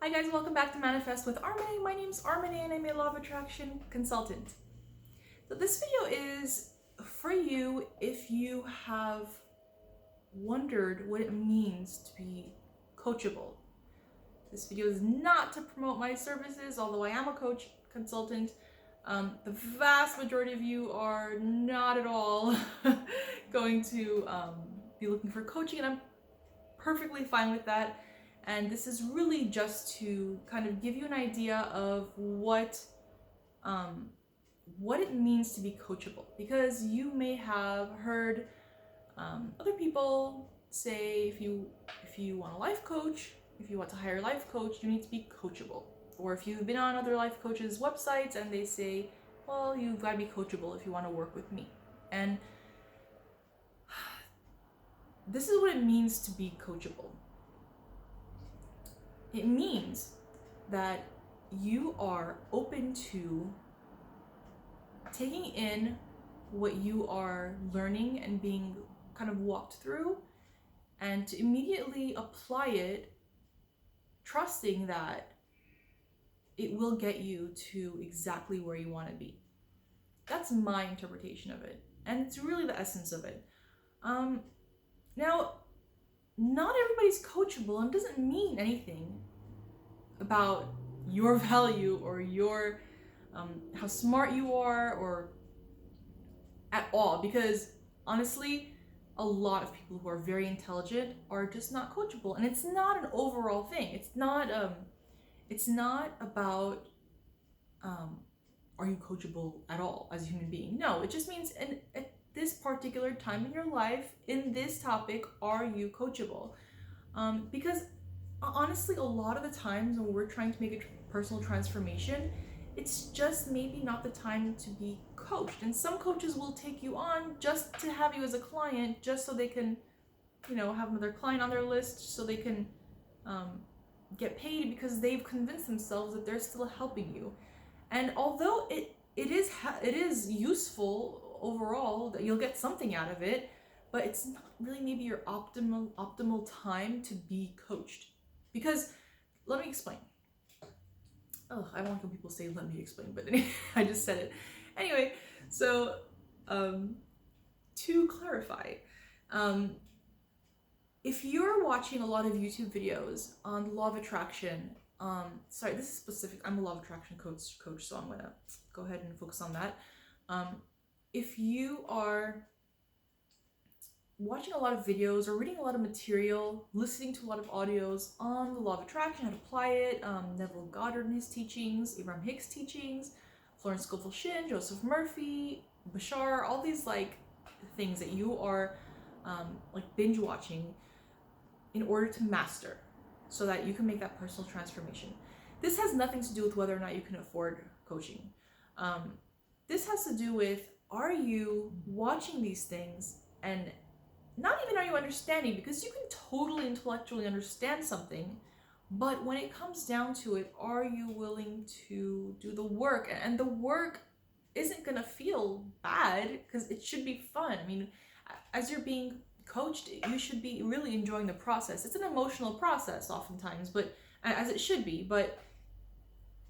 Hi guys, welcome back to Manifest with Armine. My name's Armine and I'm a law of attraction consultant. So this video is for you if you have wondered what it means to be coachable. This video is not to promote my services, although I am a coach consultant. The vast majority of you are not at all going to be looking for coaching, and I'm perfectly fine with that. And this is really just to kind of give you an idea of what it means to be coachable, because you may have heard other people say if you want a life coach, if you want to hire a life coach, you need to be coachable. Or if you've been on other life coaches' websites and they say, well, you've got to be coachable if you want to work with me. And this is what it means to be coachable. It means that you are open to taking in what you are learning and being kind of walked through, and to immediately apply it, trusting that it will get you to exactly where you want to be. That's my interpretation of it, and it's really the essence of it. Now, not everybody's coachable, and doesn't mean anything about your value or your how smart you are or at all, because honestly a lot of people who are very intelligent are just not coachable, and it's not an overall thing. It's not about are you coachable at all as a human being. No, it just means at this particular time in your life, in this topic, are you coachable? Because honestly, a lot of the times when we're trying to make a personal transformation, it's just maybe not the time to be coached. And some coaches will take you on just to have you as a client, just so they can, have another client on their list, so they can get paid, because they've convinced themselves that they're still helping you. And although it is useful overall, that you'll get something out of it, but it's not really maybe your optimal time to be coached. Because let me explain. Oh, I don't like when people say let me explain, but anyway, I just said it. Anyway, so to clarify, if you're watching a lot of YouTube videos on law of attraction, sorry, this is specific. I'm a law of attraction coach, so I'm gonna go ahead and focus on that. If you are watching a lot of videos or reading a lot of material, listening to a lot of audios on the law of attraction, how to apply it, Neville Goddard and his teachings, Abraham Hicks' teachings, Florence Scovel Shinn, Joseph Murphy, Bashar, all these things that you are binge watching in order to master, so that you can make that personal transformation. This has nothing to do with whether or not you can afford coaching. This has to do with, are you watching these things, and not even are you understanding, because you can totally intellectually understand something, but when it comes down to it, are you willing to do the work? And the work isn't gonna feel bad, because it should be fun. I mean, as you're being coached, you should be really enjoying the process. It's an emotional process oftentimes, but as it should be, but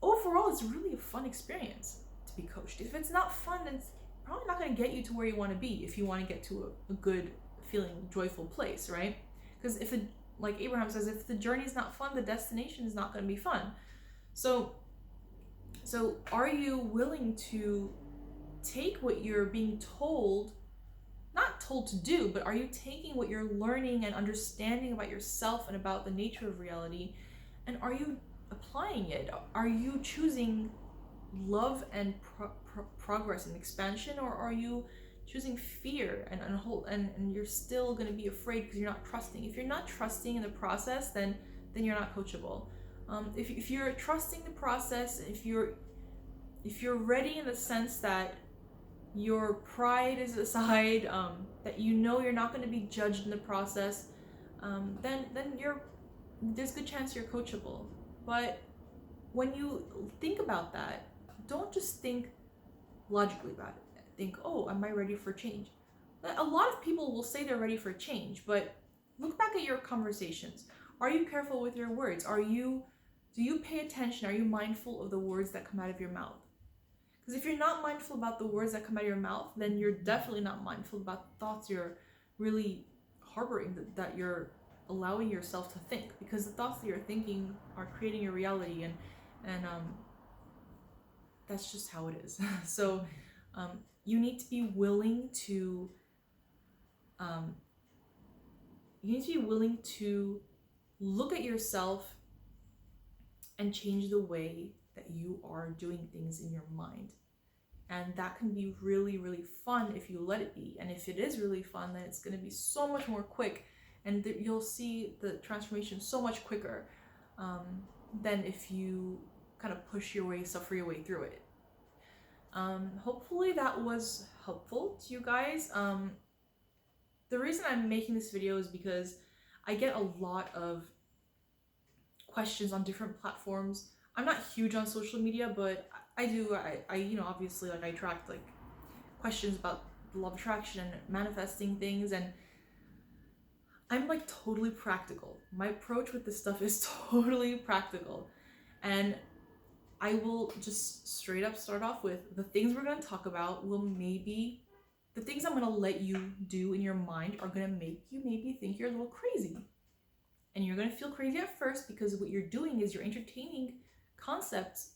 overall it's really a fun experience to be coached. If it's not fun, then it's probably not going to get you to where you want to be, if you want to get to a good feeling, joyful place, right? Because like Abraham says, if the journey is not fun, the destination is not going to be fun. So are you willing to take what you're being told, not told to do, but are you taking what you're learning and understanding about yourself and about the nature of reality, and are you applying it? Are you choosing love and progress and expansion, or are you choosing fear and you're still going to be afraid because you're not trusting? If you're not trusting in the process, then you're not coachable. If you're trusting the process, if you're ready in the sense that your pride is aside, that you're not going to be judged in the process, then there's a good chance you're coachable. But when you think about that, don't just think logically about it. Think, oh, am I ready for change? A lot of people will say they're ready for change, but look back at your conversations. Are you careful with your words? Are you Do you pay attention? Are you mindful of the words that come out of your mouth? Because if you're not mindful about the words that come out of your mouth, then you're definitely not mindful about the thoughts you're really harboring, that you're allowing yourself to think. Because the thoughts that you're thinking are creating your reality, and that's just how it is. So you need to be willing to look at yourself and change the way that you are doing things in your mind. And that can be really, really fun if you let it be. And if it is really fun, then it's going to be so much more quick, and you'll see the transformation so much quicker than if you kind of suffer your way through it. Hopefully that was helpful to you guys. The reason I'm making this video is because I get a lot of questions on different platforms. I'm not huge on social media, but I do, obviously, like, I track, like, questions about the law of attraction and manifesting things, and I'm, like, totally practical. My approach with this stuff is totally practical, and I will just straight up start off with the things we're going to talk about the things I'm going to let you do in your mind are going to make you maybe think you're a little crazy. And you're going to feel crazy at first, because what you're doing is you're entertaining concepts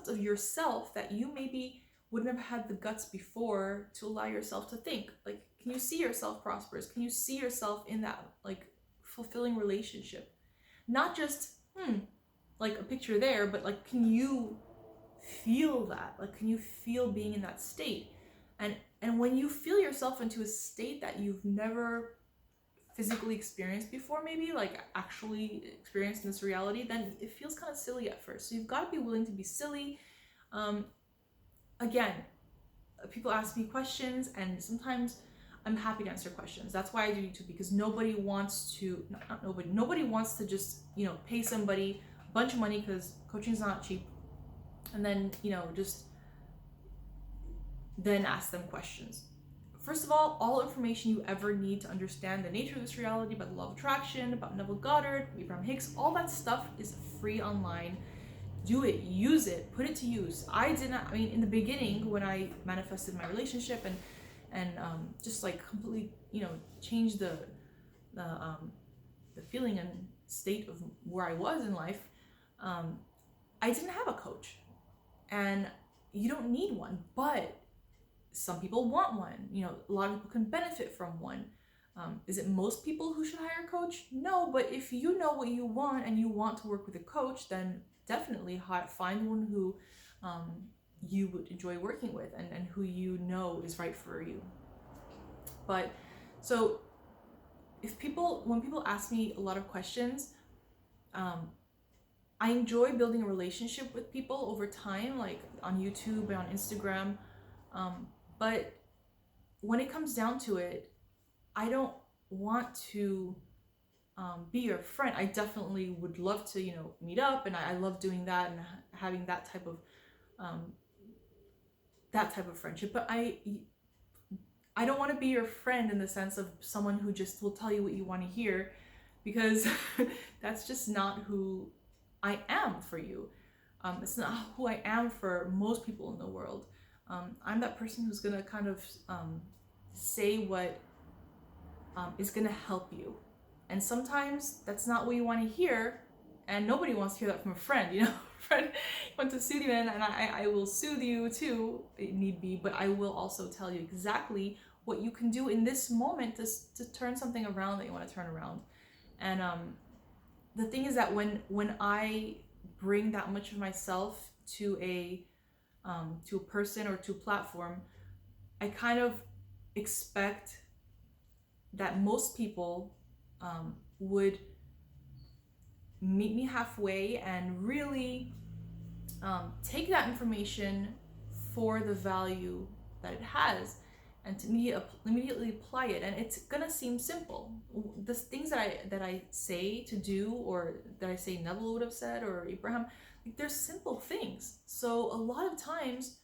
of yourself that you maybe wouldn't have had the guts before to allow yourself to think. Like, can you see yourself prosperous? Can you see yourself in that, like, fulfilling relationship? Not just, like, a picture there, but, like, can you feel that? Like, can you feel being in that state? And when you feel yourself into a state that you've never physically experienced before, maybe, like, actually experienced in this reality, then it feels kind of silly at first. So you've got to be willing to be silly. Again, people ask me questions, and sometimes I'm happy to answer questions. That's why I do YouTube, because nobody wants to just, pay somebody a bunch of money, because coaching is not cheap, and then, just then ask them questions. First of all information you ever need to understand the nature of this reality, about the law of attraction, about Neville Goddard, Abraham Hicks, all that stuff is free online. Do it, use it, put it to use. In the beginning, when I manifested my relationship and just, like, completely, changed the feeling and state of where I was in life, I didn't have a coach, and you don't need one, but some people want one. A lot of people can benefit from one. Is it most people who should hire a coach? No, but if you know what you want and you want to work with a coach, then definitely find one who you would enjoy working with, and who is right for you. But so when people ask me a lot of questions, I enjoy building a relationship with people over time, like on YouTube and on Instagram. But when it comes down to it, I don't want to be your friend. I definitely would love to, meet up, and I love doing that and having that type of friendship. But I don't want to be your friend in the sense of someone who just will tell you what you want to hear, because that's just not who I am for you. It's not who I am for most people in the world. I'm that person who's going to kind of say what is going to help you. And sometimes that's not what you want to hear, and nobody wants to hear that from a friend. Friend wants to soothe you, and I will soothe you too, if need be, but I will also tell you exactly what you can do in this moment to turn something around that you want to turn around. And the thing is that when I bring that much of myself to a person or to a platform, I kind of expect that most people would meet me halfway and really take that information for the value that it has, and to immediately apply it. And it's gonna seem simple. The things that I say to do, or that I say Neville would have said, or Abraham, like, they're simple things. So a lot of times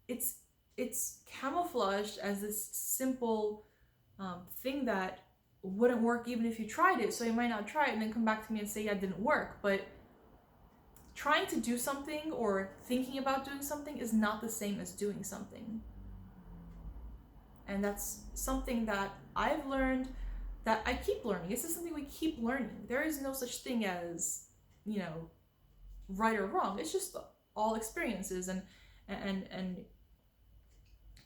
it's camouflaged as this simple thing that wouldn't work even if you tried it. So you might not try it and then come back to me and say, yeah, it didn't work. But trying to do something or thinking about doing something is not the same as doing something. And that's something that I've learned, that I keep learning. This is something we keep learning. There is no such thing as, you know, right or wrong. It's just all experiences, and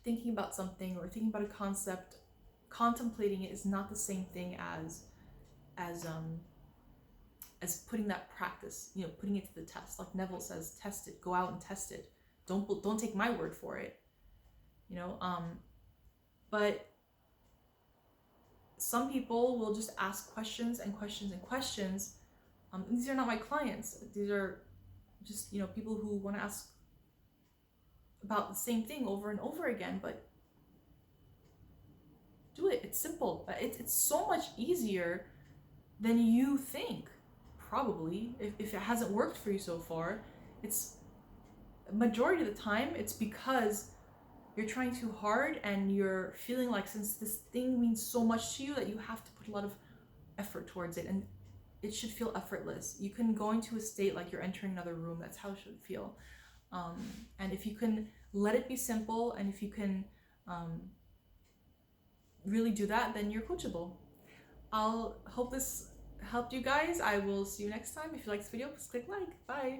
thinking about something or thinking about a concept, contemplating it is not the same thing as putting that practice, you know, putting it to the test. Like Neville says, test it, go out and test it. Don't take my word for it, you know. But some people will just ask questions and questions and questions. These are not my clients. These are just, you know, people who want to ask about the same thing over and over again. But do it. It's simple. It's so much easier than you think. Probably, if it hasn't worked for you so far, it's majority of the time it's because you're trying too hard and you're feeling like, since this thing means so much to you, that you have to put a lot of effort towards it, and it should feel effortless. You can go into a state like you're entering another room. That's how it should feel. And if you can let it be simple, and if you can really do that, then you're coachable. I'll hope this helped you guys. I will see you next time. If you like this video, please click like. Bye.